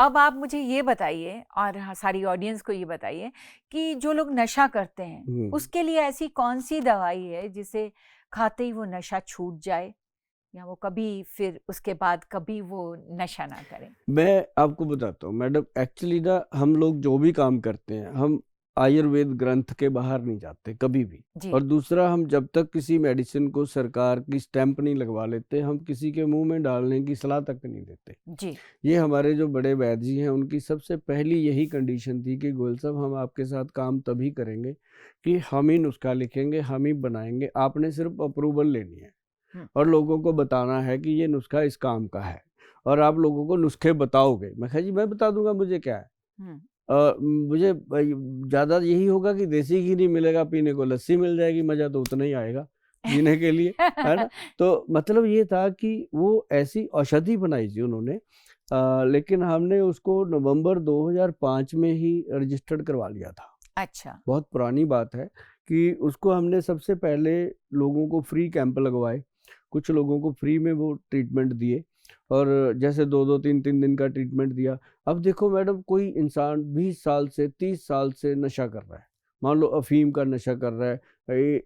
अब आप मुझे ये बताइए और सारी ऑडियंस को ये बताइए कि जो लोग नशा करते हैं उसके लिए ऐसी कौन सी दवाई है जिसे खाते ही वो नशा छूट जाए या वो कभी फिर उसके बाद कभी वो नशा ना करें? मैं आपको बताता हूँ मैडम, एक्चुअली ना हम लोग जो भी काम करते हैं हम आयुर्वेद ग्रंथ के बाहर नहीं जाते कभी भी। जी और दूसरा, हम जब तक किसी मेडिसिन को सरकार की स्टैंप नहीं लगवा लेते, हम किसी के मुंह में डालने की सलाह तक नहीं देते। जी ये हमारे जो बड़े वैद्य जी हैं उनकी सबसे पहली यही कंडीशन थी कि गोयल साहब, हम आपके साथ काम तभी करेंगे कि हम ही नुस्खा लिखेंगे, हम ही बनाएंगे, आपने सिर्फ अप्रूवल लेनी है और लोगों को बताना है कि ये नुस्खा इस काम का है और आप लोगों को नुस्खे बताओगे। मैं कहा जी मैं बता दूंगा, मुझे क्या है। मुझे ज़्यादा यही होगा कि देसी घी नहीं मिलेगा पीने को, लस्सी मिल जाएगी, मज़ा तो उतना ही आएगा जीने के लिए, है ना। तो मतलब ये था कि वो ऐसी औषधि बनाई थी उन्होंने, लेकिन हमने उसको नवंबर 2005 में ही रजिस्टर्ड करवा लिया था। अच्छा बहुत पुरानी बात है कि उसको हमने सबसे पहले लोगों को फ्री कैंप लगवाए, कुछ लोगों को फ्री में वो ट्रीटमेंट दिए और जैसे 2-2 3-3 दिन का ट्रीटमेंट दिया। अब देखो मैडम, कोई इंसान 20 साल से 30 साल से नशा कर रहा है, मान लो अफीम का नशा कर रहा है,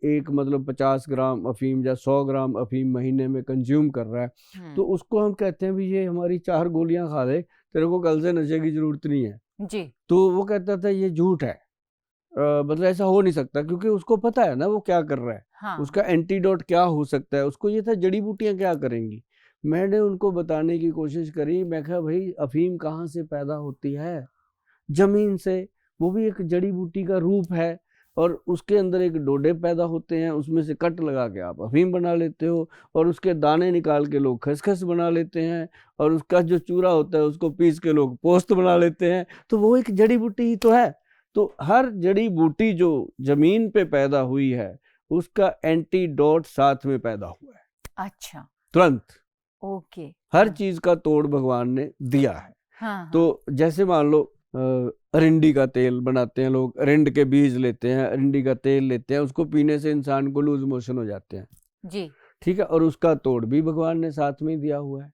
एक मतलब 50 ग्राम अफीम या 100 ग्राम अफीम महीने में कंज्यूम कर रहा है, तो उसको हम कहते हैं भी ये हमारी 4 गोलियां खा ले, तेरे को कल से नशे की जरूरत नहीं है। जी तो वो कहता था ये झूठ है, मतलब ऐसा हो नहीं सकता, क्योंकि उसको पता है ना वो क्या कर रहा है, हाँ उसका एंटीडोट क्या हो सकता है, उसको ये था जड़ी बूटियां क्या करेंगी। मैंने उनको बताने की कोशिश करी, मैं कहा भाई अफीम कहाँ से पैदा होती है, जमीन से, वो भी एक जड़ी बूटी का रूप है और उसके अंदर एक डोडे पैदा होते हैं, उसमें से कट लगा के आप अफीम बना लेते हो और उसके दाने निकाल के लोग खसखस बना लेते हैं और उसका जो चूरा होता है उसको पीस के लोग पोस्त बना लेते हैं, तो वो एक जड़ी बूटी ही तो है। तो हर जड़ी बूटी जो जमीन पे पैदा हुई है उसका एंटीडोट साथ में पैदा हुआ है। अच्छा तुरंत ओके हर चीज का तोड़ भगवान ने दिया है। हाँ तो जैसे मान लो अरिंडी का तेल बनाते हैं लोग, अरिंड के बीज लेते हैं, अरिंडी का तेल लेते हैं, उसको पीने से इंसान को लूज मोशन हो जाते हैं, जी ठीक है, और उसका तोड़ भी भगवान ने साथ में दिया हुआ है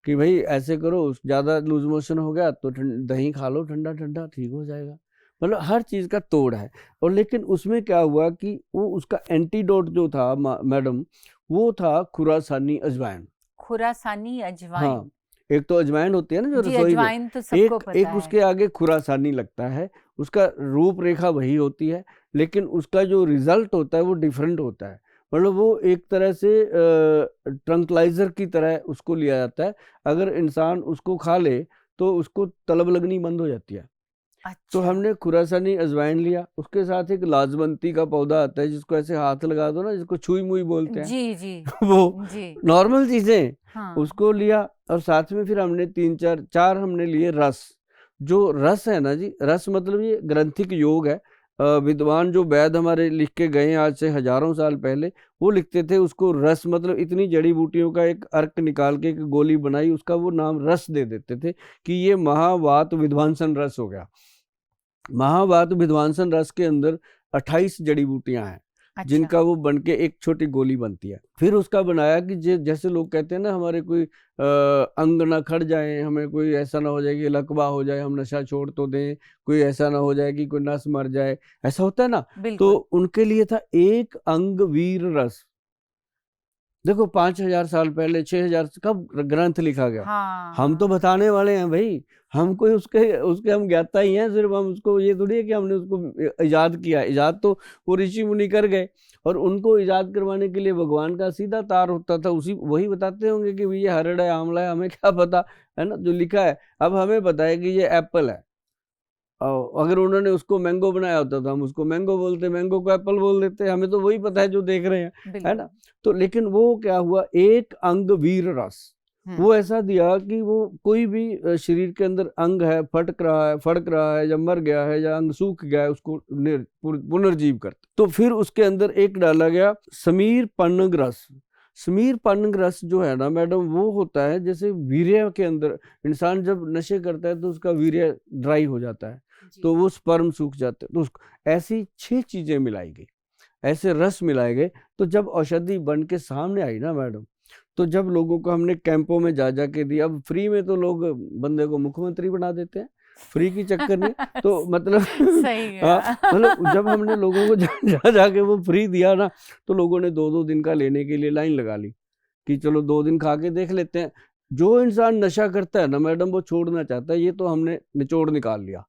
कि भाई ऐसे करो, ज्यादा लूज मोशन हो गया तो दही खा लो ठंडा ठंडा, ठीक हो जाएगा। मतलब हर चीज का तोड़ है। और लेकिन उसमें क्या हुआ कि वो उसका एंटीडोट जो था मैडम, वो था खुरासानी अजवाइन। खुरासानी अजवाइन। हाँ, एक तो अजवाइन होती है ना जो जी रसोई में, अजवाइन तो सबको एक पता एक है। उसके आगे खुरासानी लगता है, उसका रूपरेखा वही होती है लेकिन उसका जो रिजल्ट होता है वो डिफरेंट होता है। मतलब वो एक तरह से ट्रंकलाइजर की तरह उसको लिया जाता है, अगर इंसान उसको खा ले तो उसको तलब लगनी बंद हो जाती है। तो अच्छा हमने खुरासानी अजवाइन लिया, उसके साथ एक लाजवंती का पौधा आता है जिसको ऐसे हाथ लगा दो ना, जिसको छुई मुई बोलते हैं, जी जी वो जी नॉर्मल चीजें, हाँ उसको लिया और साथ में फिर हमने 3-4 हमने लिए रस। जो रस है ना जी, रस मतलब ये ग्रंथिक योग है। विद्वान जो वैद्य हमारे लिख के गए हैं आज से हजारों साल पहले, वो लिखते थे उसको रस, मतलब इतनी जड़ी बूटियों का एक अर्क निकाल के एक गोली बनाई, उसका वो नाम रस दे देते थे कि ये महावात विध्वंसन रस हो गया। महावात विध्वंसन रस के अंदर 28 जड़ी बूटियां हैं अच्छा जिनका वो बन के एक छोटी गोली बनती है। फिर उसका बनाया कि जैसे लोग कहते हैं ना हमारे कोई अंग ना खड़ जाए, हमें कोई ऐसा ना हो जाए कि लकवा हो जाए, हम नशा छोड़ तो दें, कोई ऐसा ना हो जाए कि कोई नस मर जाए, ऐसा होता है ना। तो बिल्कुल उनके लिए था एक अंग वीर रस। देखो 5,000 साल पहले, 6,000 कब ग्रंथ लिखा गया। हाँ हम तो हाँ बताने वाले हैं भाई, हम कोई उसके उसके हम ज्ञाता ही हैं, सिर्फ हम उसको, ये थोड़ी है कि हमने उसको इजाद किया। इजाद तो वो ऋषि मुनि कर गए और उनको इजाद करवाने के लिए भगवान का सीधा तार होता था, उसी वही बताते होंगे कि ये हरड़ है, आंवला है, हमें क्या पता, है ना, जो लिखा है। अब हमें पता है कि ये एप्पल है, अगर उन्होंने उसको मैंगो बनाया होता तो हम उसको मैंगो बोलते, मैंगो को एप्पल बोल देते, हमें तो वही पता है जो देख रहे हैं, है ना। बिल्कुल तो लेकिन वो क्या हुआ, एक अंग वीर रस वो ऐसा दिया कि वो कोई भी शरीर के अंदर अंग है, फटक रहा है, फड़क रहा है या मर गया है या अंग सूख गया है, उसको पुनर्जीव करता। तो फिर उसके अंदर एक डाला गया समीर पन्नग रस। समीर पन्नग रस जो है ना मैडम, वो होता है जैसे वीर्य के अंदर, इंसान जब नशे करता है तो उसका वीर्य ड्राई हो जाता है, तो वो स्पर्म सूख जाते हैं, तो उसको ऐसी 6 चीजें मिलाई गई, ऐसे रस मिलाए गए। तो जब औषधि बन के सामने आई ना मैडम, तो जब लोगों को हमने कैंपों में जा जा के दिया, अब फ्री में तो लोग बंदे को मुख्यमंत्री बना देते हैं फ्री के चक्कर में। तो मतलब सही हाँ, मतलब जब हमने लोगों को जा जाके वो फ्री दिया ना, तो लोगों ने 2-2 दिन का लेने के लिए लाइन लगा ली कि चलो 2 दिन खा के देख लेते हैं। जो इंसान नशा करता है ना मैडम, वो छोड़ना चाहता है। ये तो हमने निचोड़ निकाल लिया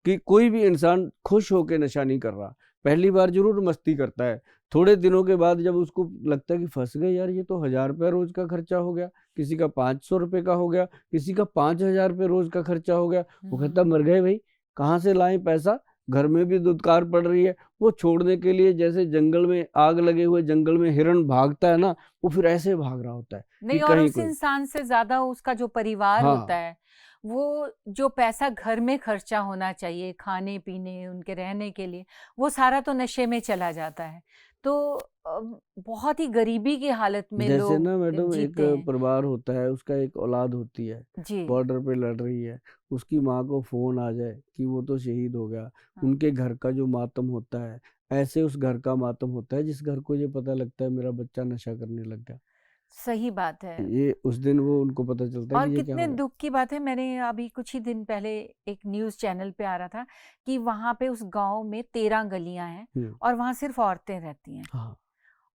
कि कोई भी इंसान खुश होकर नशा नहीं कर रहा। पहली बार जरूर मस्ती करता है, थोड़े दिनों के बाद जब उसको लगता है कि फंस गए यार, ये तो 1000 रुपया रोज का खर्चा हो गया, किसी का 500 रुपये का हो गया, किसी का 5000 रुपये रोज का खर्चा हो गया, वो कहता मर गए भाई, कहाँ से लाएं पैसा, घर में भी दुदकार पड़ रही है। वो छोड़ने के लिए जैसे जंगल में आग लगे हुए जंगल में हिरण भागता है ना, वो फिर ऐसे भाग रहा होता है नहीं, कि और कहीं उस कोई इंसान से ज्यादा उसका जो परिवार होता हाँ है, वो जो पैसा घर में खर्चा होना चाहिए खाने पीने उनके रहने के लिए, वो सारा तो नशे में चला जाता है। तो बहुत ही गरीबी की हालत में जैसे लोग ना मैडम एक जीते हैं। परिवार होता है, उसका एक औलाद होती है, जी। बॉर्डर पे लड़ रही है, उसकी माँ को फोन आ जाए कि वो तो शहीद हो गया, हाँ, उनके घर का जो मातम होता है, ऐसे उस घर का मातम होता है जिस घर को ये पता लगता है मेरा बच्चा नशा करने लग गया। सही बात है। ये उस दिन वो उनको पता चलता है और कि ये क्या कितने हो गया। दुख की बात है, मैंने अभी कुछ ही दिन पहले एक न्यूज़ चैनल पे आ रहा था कि वहाँ पे उस गांव में 13 गलियां हैं और वहाँ सिर्फ औरतें रहती हैं। हाँ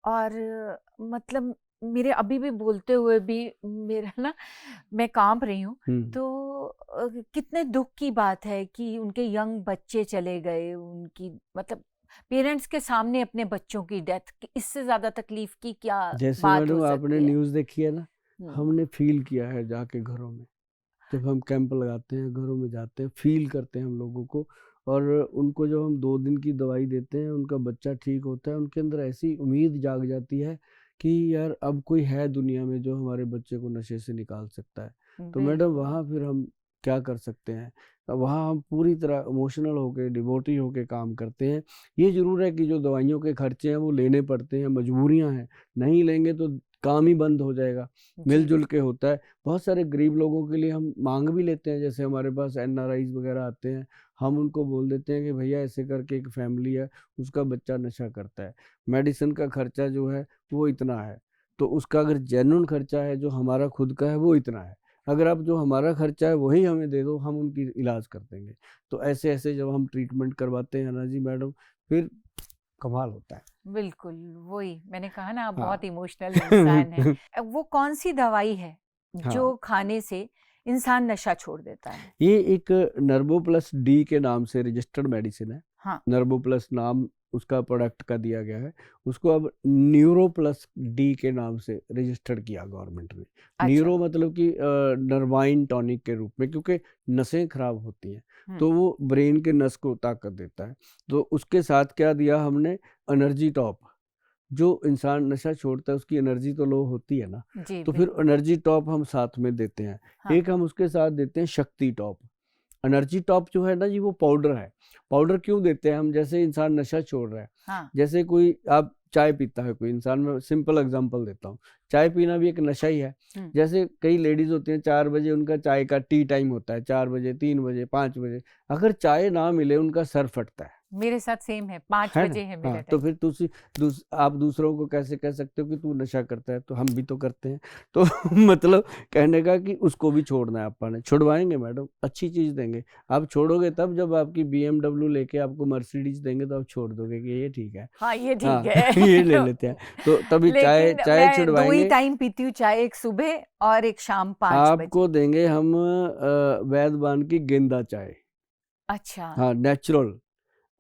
और मतलब मेरे अभी भी बोलते हुए भी मेरा ना, मैं कांप रही हूँ। तो कितने दुख की बात है कि उनके यंग बच्चे चले गए, उनकी मतलब पेरेंट्स के सामने अपने बच्चों की डेथ, इससे ज्यादा तकलीफ की क्या जैसे बात हो मैडम आपने सकती है। न्यूज़ देखी है ना, हम्म, हमने फील किया है जाके घरों में, जब हम कैंप लगाते हैं घरों में जाते हैं, फील करते हैं हम लोगों को। और उनको जब हम 2 दिन की दवाई देते हैं, उनका बच्चा ठीक होता है, उनके अंदर ऐसी उम्मीद जाग जाती है कि यार अब कोई है दुनिया में जो हमारे बच्चे को नशे से निकाल सकता है। तो मैडम बिल्कुल। वहाँ फिर हम क्या कर सकते हैं, वहाँ हम पूरी तरह इमोशनल होके डिवोटी होके काम करते हैं। ये ज़रूर है कि जो दवाइयों के खर्चे हैं वो लेने पड़ते हैं, मजबूरियाँ हैं, नहीं लेंगे तो काम ही बंद हो जाएगा। जी। मिलजुल के होता है। बहुत सारे गरीब लोगों के लिए हम मांग भी लेते हैं, जैसे हमारे पास एनआरआईज वगैरह आते हैं, हम उनको बोल देते हैं कि भैया ऐसे करके एक फैमिली है, उसका बच्चा नशा करता है, मेडिसिन का खर्चा जो है वो इतना है, तो उसका अगर जेन्युइन खर्चा है जो हमारा खुद का है वो इतना है, अगर आप जो हमारा खर्चा है वही हमें दे दो, हम उनकी इलाज कर देंगे। तो ऐसे ऐसे जब हम ट्रीटमेंट करवाते हैं ना जी मैडम, फिर कमाल होता है। बिल्कुल, वही मैंने कहा ना, आप हाँ बहुत इमोशनल इंसान हैं। वो कौन सी दवाई है हाँ, जो खाने से इंसान नशा छोड़ देता है? ये एक नर्बो प्लस डी के नाम से रजिस्टर्ड मेडिसिन है। हाँ। नर्बो प्लस नाम उसका प्रोडक्ट का दिया गया है, उसको अब न्यूरो प्लस डी के नाम से रजिस्टर्ड किया गवर्नमेंट ने। न्यूरो अच्छा। मतलब कि नर्वाइन टॉनिक के रूप में, क्योंकि नसें खराब होती हैं तो वो ब्रेन के नस को ताकत देता है। तो उसके साथ क्या दिया हमने, एनर्जी टॉप। जो इंसान नशा छोड़ता है उसकी एनर्जी तो लो होती है ना, जी तो फिर बिल्कुल। एनर्जी टॉप हम साथ में देते हैं। हाँ। एक हम उसके साथ देते हैं शक्ति टॉप। एनर्जी टॉप जो है ना जी, वो पाउडर है। पाउडर क्यों देते हैं हम, जैसे इंसान नशा छोड़ रहा है, हाँ। जैसे कोई आप चाय पीता है कोई इंसान, मैं सिंपल एग्जांपल देता हूँ, चाय पीना भी एक नशा ही है। जैसे कई लेडीज होती हैं 4 बजे उनका चाय का टी टाइम होता है, 4 बजे 3 बजे 5 बजे, अगर चाय ना मिले उनका सर फटता है मेरे साथ सेम है, 5 है ना? बजे है मेरा हाँ, तो टाइम। फिर आप दूसरों को कैसे कह सकते हो कि तू नशा करता है, तो हम भी तो करते हैं। तो मतलब कहने का कि उसको भी छोड़ना है, अपन ने छुड़वाएंगे मैडम, अच्छी चीज देंगे। आप छोड़ोगे तब जब आपकी BMW लेके आपको मर्सिडीज देंगे तो आप छोड़ दोगे कि ये ठीक है। हाँ, ये ठीक हाँ है। ये ले लेते हैं, तो तभी चाय लेकिन चाय मैं 2 ही छुड़वाएंगे। टाइम पीती हूँ चाय, एक सुबह और एक शाम 5 आपको बजे। देंगे हम वैद्यवान की गेंदा चाय। अच्छा। हाँ नेचुरल,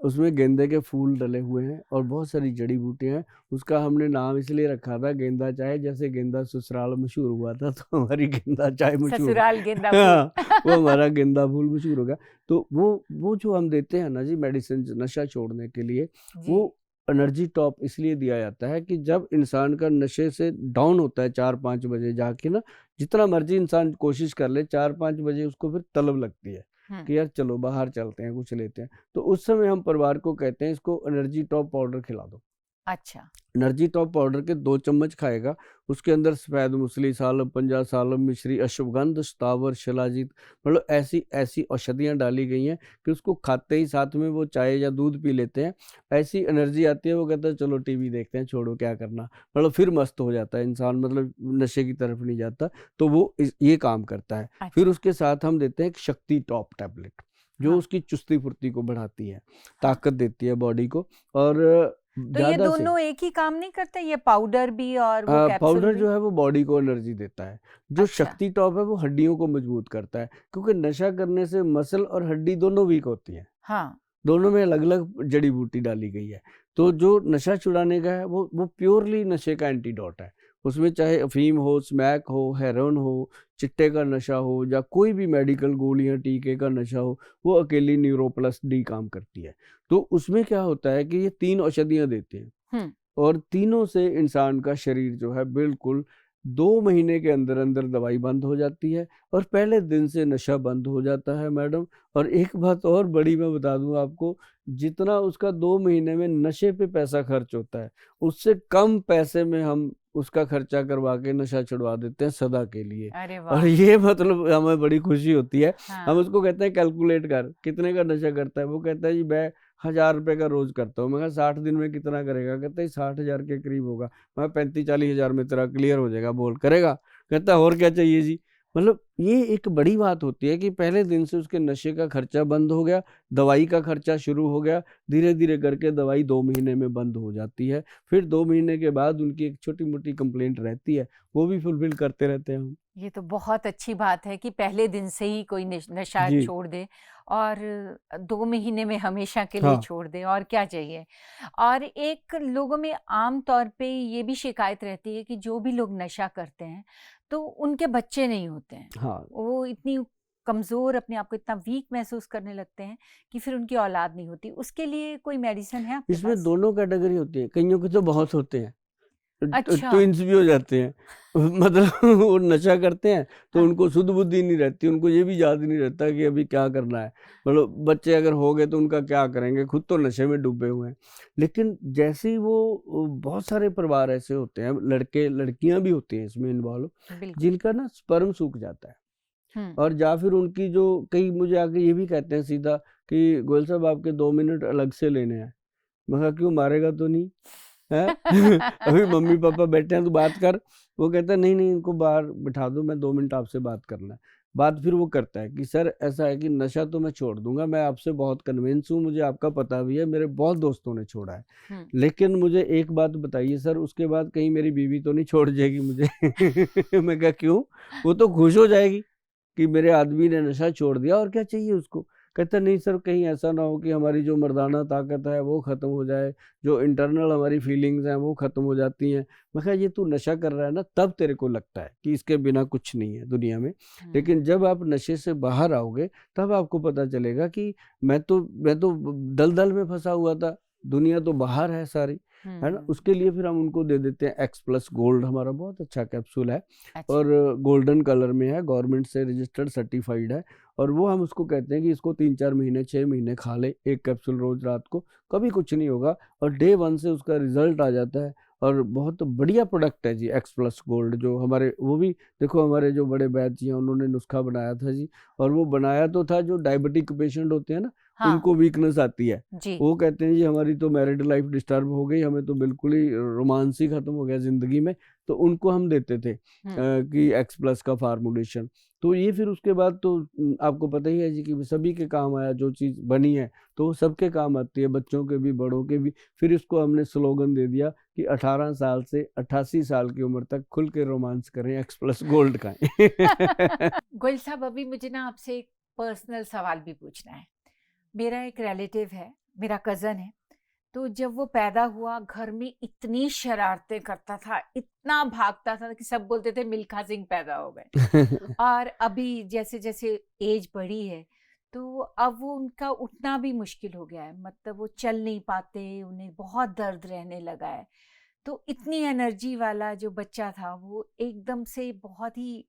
उसमें गेंदे के फूल डले हुए हैं और बहुत सारी जड़ी बूटियां हैं। उसका हमने नाम इसलिए रखा था गेंदा चाय, जैसे गेंदा ससुराल मशहूर हुआ था तो हमारी गेंदा चाय मशहूर। ससुराल गेंदा हाँ, वो फूल। हमारा गेंदा फूल मशहूर हो गया। तो वो जो हम देते हैं ना जी मेडिसिन नशा छोड़ने के लिए, जी। वो एनर्जी टॉप इसलिए दिया जाता है कि जब इंसान का नशे से डाउन होता है 4-5 बजे जाके ना, जितना मर्जी इंसान कोशिश कर ले, 4-5 बजे उसको फिर तलब लगती है कि यार चलो बाहर चलते हैं कुछ लेते हैं। तो उस समय हम परिवार को कहते हैं इसको एनर्जी टॉप पाउडर खिला दो। अच्छा। एनर्जी टॉप पाउडर के 2 चम्मच खाएगा, उसके अंदर सफ़ेद मूसली, सालम, पंजा सालम, मिश्री, अश्वगंध, शतावर, शिलाजीत, मतलब ऐसी ऐसी औषधियाँ डाली गई हैं कि उसको खाते ही साथ में वो चाय या दूध पी लेते हैं। ऐसी एनर्जी आती है, वो कहता है चलो टीवी देखते हैं, छोड़ो क्या करना, मतलब फिर मस्त हो जाता है इंसान, मतलब नशे की तरफ नहीं जाता। तो वो ये काम करता है। फिर अच्छा। उसके साथ हम देते हैं एक शक्ति टॉप टैबलेट, जो हाँ। उसकी चुस्ती फुर्ती को बढ़ाती है, हाँ। ताकत देती है बॉडी को। और तो ये ज़्यादा से दोनों एक ही काम नहीं करते, ये पाउडर भी और वो कैप्सूल पाउडर भी? जो है वो बॉडी को एनर्जी देता है, जो अच्छा। शक्ति टॉप है वो हड्डियों को मजबूत करता है, क्योंकि नशा करने से मसल और हड्डी दोनों वीक होती हैं। हाँ। दोनों में अलग-अलग जड़ी बूटी डाली गई है। तो जो नशा छुड़ाने का है वो प्योरली नशे का एंटीडोट है। उसमें चाहे अफ़ीम हो, स्मैक हो, हेरोइन हो, चिट्टे का नशा हो या कोई भी मेडिकल गोलियाँ, टीके का नशा हो, वो अकेली न्यूरोप्लस डी काम करती है। तो उसमें क्या होता है कि ये 3 औषधियाँ देते हैं। हुँ। और तीनों से इंसान का शरीर जो है बिल्कुल 2 महीने के अंदर-अंदर दवाई बंद हो जाती है और पहले दिन से नशा बंद हो जाता है मैडम। और एक बात और बड़ी मैं बता दूँ आपको, जितना उसका 2 महीने में नशे पे पैसा खर्च होता है, उससे कम पैसे में हम उसका खर्चा करवा के नशा छुड़वा देते हैं सदा के लिए। अरे और वाह! ये मतलब हमें बड़ी खुशी होती है। हम हाँ। उसको कहते हैं कैलकुलेट कर, कितने का नशा करता है? वो कहता है जी मैं 1000 रुपए का रोज़ करता हूँ। मैं कहा 60 दिन में कितना करेगा? कहता है 60,000 के करीब होगा। मैं 35-40 हज़ार में तेरा क्लियर हो जाएगा, बोल करेगा? कहता है और क्या चाहिए जी? मतलब ये एक बड़ी बात होती है कि पहले दिन से उसके नशे का खर्चा बंद हो गया, दवाई का खर्चा शुरू हो गया, धीरे-धीरे करके दवाई 2 महीने में बंद हो जाती है। फिर 2 महीने के बाद उनकी एक छोटी-मोटी कंप्लेंट रहती है, वो भी फुलफ़िल करते रहते हैं हम। ये तो बहुत अच्छी बात है कि पहले दिन से ही कोई नशा जी, छोड़ दे और 2 महीने में हमेशा के लिए हाँ। छोड़ दे, और क्या चाहिए। और एक लोगों में आम तौर पे ये भी शिकायत रहती है कि जो भी लोग नशा करते हैं, तो उनके बच्चे नहीं होते हैं। हाँ, वो इतनी कमज़ोर, अपने आप को इतना वीक महसूस करने लगते हैं कि फिर उनकी औलाद नहीं होती। उसके लिए कोई मेडिसिन है आपके इसमें पास? दोनों कैटेगरी होती है, कइयों के तो बहुत होते हैं। अच्छा। ट्विन्स भी हो जाते हैं। मतलब वो नशा करते हैं तो हाँ। उनको सुध बुद्धि नहीं रहती, उनको ये भी याद नहीं रहता कि अभी क्या करना है। मतलब बच्चे अगर हो गए तो उनका क्या करेंगे, खुद तो नशे में डूबे हुए हैं। लेकिन जैसे ही वो बहुत सारे परिवार ऐसे होते हैं, लड़के लड़कियां भी होती हैं इसमें इन्वॉल्व, बिल्कुल। जिनका ना स्पर्म सूख जाता है। हुँ। और या फिर उनकी जो, कई मुझे आके ये भी कहते हैं सीधा कि गोयल साहब आपके 2 मिनट अलग से लेने हैं। मैं कहा क्यों, मारेगा तो नहीं? हैं? अभी मम्मी-पापा बैठे हैं तो बात कर। वो कहता है नहीं-नहीं इनको बाहर बिठा दो, मैं 2 मिनट आपसे बात करना है। बात फिर वो करता है कि सर ऐसा है कि नशा तो मैं छोड़ दूँगा, मैं आपसे बहुत कन्विंस हूँ, मुझे आपका पता भी है, मेरे बहुत दोस्तों ने छोड़ा है। हुँ। लेकिन मुझे एक बात बताइए सर, उसके बाद कहीं मेरी बीवी तो नहीं छोड़ जाएगी मुझे? मैं कहा क्यों? वो तो खुश हो जाएगी कि मेरे आदमी ने नशा छोड़ दिया, और क्या चाहिए उसको? कहता नहीं सर, कहीं ऐसा ना हो कि हमारी जो मर्दाना ताकत है वो ख़त्म हो जाए, जो इंटरनल हमारी फीलिंग्स हैं वो ख़त्म हो जाती हैं। मैं कहा ये तू नशा कर रहा है ना, तब तेरे को लगता है कि इसके बिना कुछ नहीं है दुनिया में। हुँ। लेकिन जब आप नशे से बाहर आओगे तब आपको पता चलेगा कि मैं तो दलदल में फँसा हुआ था, दुनिया तो बाहर है सारी, है ना? हुँ। उसके लिए फिर हम उनको दे देते हैं एक्स प्लस गोल्ड, हमारा बहुत अच्छा कैप्सूल है अच्छा। और गोल्डन कलर में है, गवर्नमेंट से रजिस्टर्ड सर्टिफाइड है। और वो हम उसको कहते हैं कि इसको 3-4 महीने, 6 महीने खा ले, 1 कैप्सूल रोज़ रात को, कभी कुछ नहीं होगा और डे 1 से उसका रिज़ल्ट आ जाता है। और बहुत बढ़िया प्रोडक्ट है जी एक्स प्लस गोल्ड, जो हमारे वो भी देखो, हमारे जो बड़े वैद्य जी हैं उन्होंने नुस्खा बनाया था जी। और वो बनाया तो था, जो डायबिटिक पेशेंट होते हैं ना, हाँ। उनको वीकनेस आती है। जी। वो कहते हैं जी हमारी तो मैरिड लाइफ डिस्टर्ब हो गई, हमें तो बिल्कुल ही रोमांस ही खत्म हो गया ज़िंदगी में, तो उनको हम देते थे हुँ। कि एक्स प्लस का फार्मूलेशन। तो ये फिर उसके बाद तो आपको पता ही है जी कि सभी के काम आया, जो चीज़ बनी है तो वो सबके काम आती है, बच्चों के भी, बड़ों के भी। फिर इसको हमने स्लोगन दे दिया कि 18 साल से 88 साल की उम्र तक खुल के रोमांस करें, एक्स प्लस गोल्ड खाएं। गोयल साहब, अभी मुझे ना आपसे एक पर्सनल सवाल भी पूछना है। मेरा एक रिलेटिव है, मेरा कज़न है, तो जब वो पैदा हुआ घर में इतनी शरारतें करता था, इतना भागता था कि सब बोलते थे मिल्खा सिंह पैदा हो गए। और अभी जैसे-जैसे एज बढ़ी है, तो अब वो उनका उठना भी मुश्किल हो गया है, मतलब वो चल नहीं पाते, उन्हें बहुत दर्द रहने लगा है। तो इतनी एनर्जी वाला जो बच्चा था, वो एकदम से बहुत ही,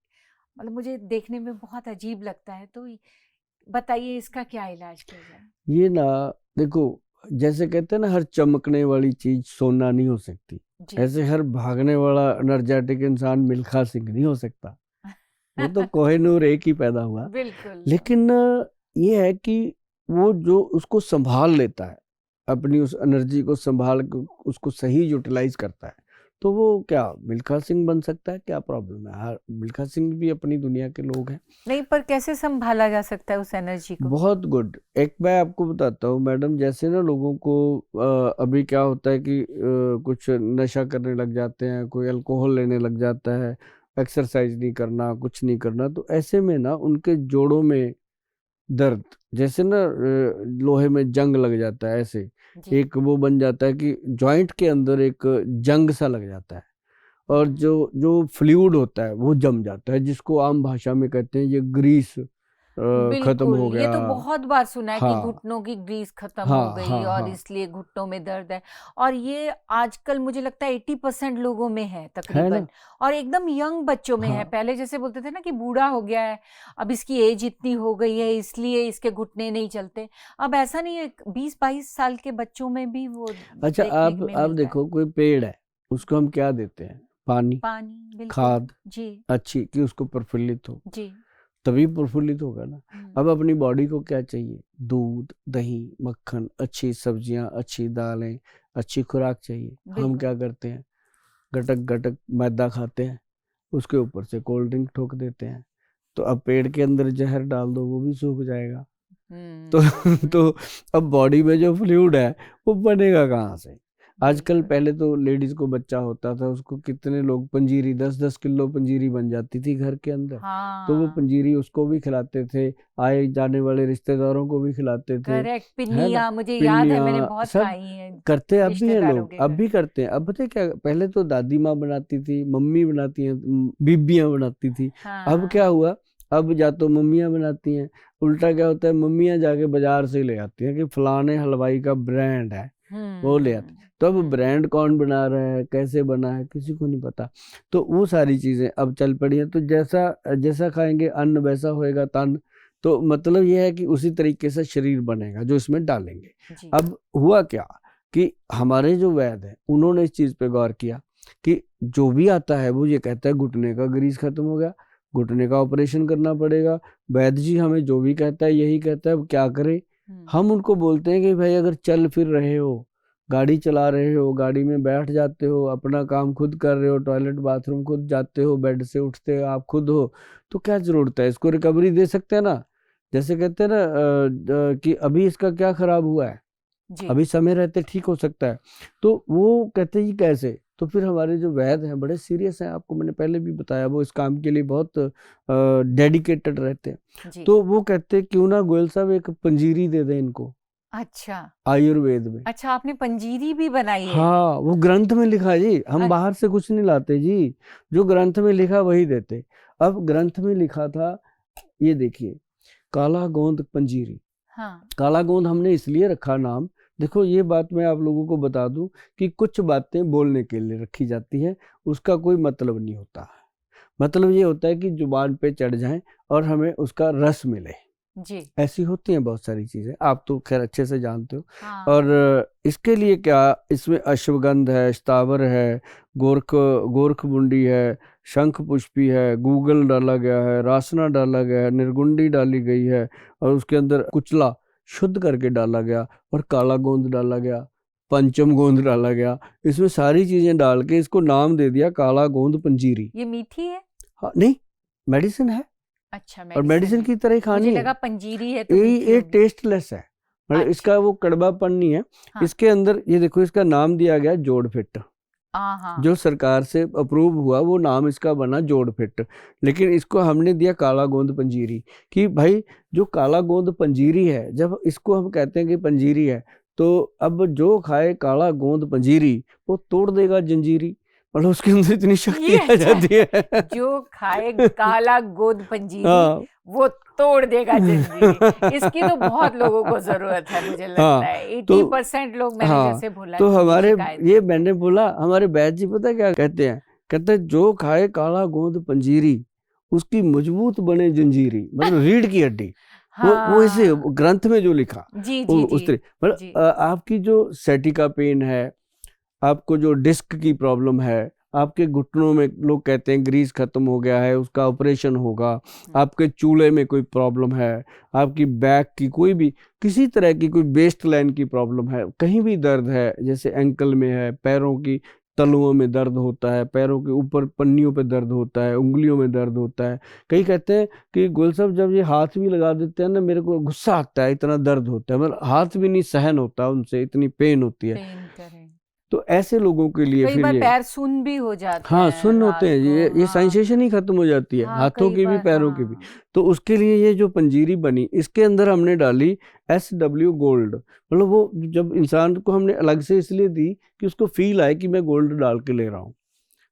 मतलब मुझे देखने में बहुत अजीब लगता है। तो बताइए इसका क्या इलाज किया जाए? ये ना देखो, जैसे कहते हैं ना, हर चमकने वाली चीज सोना नहीं हो सकती, जी ऐसे हर भागने वाला एनर्जेटिक इंसान मिल्खा सिंह नहीं हो सकता। वो तो कोहिनूर एक ही पैदा हुआ। बिल्कुल लेकिन ये है कि वो जो उसको संभाल लेता है, अपनी उस एनर्जी को संभाल के उसको सही यूटिलाइज करता है, तो वो क्या मिल्खा सिंह बन सकता है? क्या प्रॉब्लम है? हर मिल्खा सिंह भी अपनी दुनिया के लोग हैं। नहीं, पर कैसे संभाला जा सकता है उस एनर्जी को? बहुत गुड। एक मैं आपको बताता हूँ मैडम, जैसे ना लोगों को अभी क्या होता है कि कुछ नशा करने लग जाते हैं, कोई अल्कोहल लेने लग जाता है, एक्सरसाइज नहीं करना, कुछ नहीं करना, तो ऐसे में ना उनके जोड़ों में दर्द, जैसे ना लोहे में जंग लग जाता है, ऐसे जी एक वो बन जाता है कि जॉइंट के अंदर एक जंग सा लग जाता है, और जो जो फ्लूइड होता है वो जम जाता है, जिसको आम भाषा में कहते हैं ये ग्रीस खत्म बिल्कुल, हो ये गया। तो बहुत बार सुना है कि हाँ घुटनों की ग्रीस खत्म हो हाँ गई हाँ और हाँ, इसलिए घुटनों में दर्द है। और ये आजकल मुझे लगता है 80% लोगों में है है तकरीबन, ना। और एकदम यंग बच्चों में है। हाँ, पहले जैसे बोलते थे ना कि बूढ़ा हो गया है, अब इसकी एज इतनी हो गई है इसलिए इसके घुटने नहीं चलते। अब ऐसा नहीं है, 20-22 साल के बच्चों में भी वो अच्छा, देखने में आप मिलता है। देखो कोई पेड़ है, उसको हम क्या देते हैं? पानी, पानी, बिल्कुल। खाद, जी अच्छी, कि उसको प्रफुल्लित हो, जी तभी प्रफुल्लित होगा ना। अब अपनी बॉडी को क्या चाहिए? दूध, दही, मक्खन, अच्छी सब्जियां, अच्छी दालें, अच्छी खुराक चाहिए। हम बिल्कुल। क्या करते हैं? गटक गटक मैदा खाते हैं, उसके ऊपर से कोल्ड ड्रिंक ठोक देते हैं। तो अब पेड़ के अंदर जहर डाल दो, वो भी सूख जाएगा। तो हम्म। तो अब बॉडी में जो फ्लूइड है वो बनेगा कहाँ से? आजकल, बिल्कुल। पहले तो लेडीज को बच्चा होता था, उसको कितने लोग पंजीरी, 10-10 किलो पंजीरी बन जाती थी घर के अंदर, तो वो हाँ, पंजीरी उसको भी खिलाते थे, आए जाने वाले रिश्तेदारों को भी खिलाते थे, करेक्ट। है ना। पिन्नियाँ मुझे याद है, मैंने पिन्नियाँ बहुत सब खाई हैं करते अब भी हैं रिश्तेदारों लोग, के अब घर। भी करते हैं। अब पता है क्या, पहले तो दादी माँ बनाती थी, मम्मी बनाती हैं, बीबियाँ बनाती थी। अब क्या हाँ। हुआ? अब या तो मम्मियाँ बनाती हैं, उल्टा क्या होता है, मम्मियाँ जाके बाजार से ले आती हैं कि फलाने हलवाई का ब्रांड है, वो ले आती। तो अब ब्रांड कौन बना रहा है, कैसे बना है, किसी को नहीं पता। तो वो सारी चीजें अब चल पड़ी हैं। तो जैसा जैसा खाएंगे अन्न, वैसा होएगा तन। तो मतलब ये है कि उसी तरीके से शरीर बनेगा जो इसमें डालेंगे। जी अब हुआ क्या कि हमारे जो वैद्य हैं उन्होंने इस चीज पे गौर किया कि जो भी आता है वो ये कहता है घुटने का ग्रीस खत्म हो गया, घुटने का ऑपरेशन करना पड़ेगा। वैद्य जी हमें जो भी कहता है यही कहता है, अब क्या करें? हम उनको बोलते हैं कि भाई अगर चल फिर रहे हो, गाड़ी चला रहे हो, गाड़ी में बैठ जाते हो, अपना काम खुद कर रहे हो, टॉयलेट बाथरूम खुद जाते हो, बेड से उठते हो आप खुद हो, तो क्या जरूरत है? इसको रिकवरी दे सकते हैं ना। जैसे कहते हैं ना कि अभी इसका क्या खराब हुआ है, जी अभी समय रहते ठीक हो सकता है। तो वो कहते जी कैसे? तो फिर हमारे जो वैद्य हैं बड़े सीरियस हैं, आपको मैंने पहले भी बताया, वो इस काम के लिए बहुत डेडिकेटेड रहते हैं। जी। तो वो कहते क्यों ना गोयल साहब एक पंजीरी दे दें इनको, अच्छा आयुर्वेद में। अच्छा, आपने पंजीरी भी बनाई है? हाँ, वो ग्रंथ में लिखा है जी, हम बाहर से कुछ नहीं लाते जी, जो ग्रंथ में लिखा वही देते। अब ग्रंथ में लिखा था, ये देखिए, काला गोंद पंजीरी। हाँ काला गोंद हमने इसलिए रखा नाम, देखो ये बात मैं आप लोगों को बता दूं कि कुछ बातें बोलने के लिए रखी जाती हैं, उसका कोई मतलब नहीं होता। मतलब ये होता है कि जुबान पे चढ़ जाएं और हमें उसका रस मिले, जी। ऐसी होती हैं बहुत सारी चीजें, आप तो खैर अच्छे से जानते हो। हाँ और इसके लिए क्या, इसमें अश्वगंध है, स्थावर है, गोरख बुंडी है, शंख पुष्पी है, गूगल डाला गया है, रासना डाला गया है, निर्गुंडी डाली गई है, और उसके अंदर कुचला शुद्ध करके डाला गया, और काला गोंद डाला गया, पंचम गोंद डाला गया। इसमें सारी चीजें डाल के इसको नाम दे दिया काला गोंद पंजीरी। ये मीठी है? हाँ, नहीं, मेडिसिन है, अच्छा, और मेडिसिन मेडिसिन है। की तरह ही मुझे खानी है। लगा पंजीरी है तो ये मीठी ये होगी। टेस्टलेस है, मतलब अच्छा। इसका वो कड़वापन नहीं है। हाँ इसके अंदर ये देखो, इसका नाम दिया गया जोड़ फिट, हाँ जो सरकार से अप्रूव हुआ वो नाम इसका बना जोड़ फिट। लेकिन इसको हमने दिया काला गोंद पंजीरी, कि भाई जो काला गोंद पंजीरी है, जब इसको हम कहते हैं कि पंजीरी है, तो अब जो खाए काला गोंद पंजीरी वो तोड़ देगा जंजीरी, मतलब उसके अंदर इतनी शक्ति ये आ अच्छा जाती है। है। जो खाए काला गोद पंजीरी हाँ वो तोड़ देगा जंजीरी। इसकी तो बहुत लोगों को जरूरत है, मुझे लगता हाँ, है तो 80% लोग, मैंने हाँ, जैसे बोला तो कि ये हमारे, शिकायत ये करते मैंने हैं। बोला, हमारे वैद्य जी पता क्या कहते हैं? कहते हैं जो खाए काला गोंद पंजीरी उसकी मजबूत बने जंजीरी, मतलब रीढ़ की हड्डी। वो ऐसे हाँ ग्रंथ में जो लिखा जी वो जी उस जी तरह, मतलब जी आपकी जो सैटिका पेन है, आपको जो डिस्क की प्रॉब्लम है, आपके घुटनों में लोग कहते हैं ग्रीस खत्म हो गया है, उसका ऑपरेशन होगा, आपके चूल्हे में कोई प्रॉब्लम है, आपकी बैक की कोई भी किसी तरह की कोई वेस्ट लाइन की प्रॉब्लम है, कहीं भी दर्द है, जैसे एंकल में है, पैरों की तलुओं में दर्द होता है, पैरों के ऊपर पन्नियों पे दर्द होता है, उंगलियों में दर्द होता है। कई कहते हैं कि गोल साहब जब ये हाथ भी लगा देते हैं ना, मेरे को गुस्सा आता है, इतना दर्द होता है, मतलब हाथ भी नहीं सहन होता उनसे, इतनी पेन होती है। पेन करें। तो ऐसे लोगों के लिए कई फिर बार ये, पैर सुन्न भी हो जाते हाँ हैं सुन्न होते रात हैं, को। ये हाँ सेंसेशन ही खत्म हो जाती है, हाँ हाथों कई की भी बार पैरों की भी। हाँ। तो उसके लिए ये जो पंजीरी बनी, इसके अंदर हमने डाली SW गोल्ड, मतलब वो जब इंसान को हमने अलग से इसलिए दी कि उसको फील आए कि मैं गोल्ड डाल के ले रहा हूँ।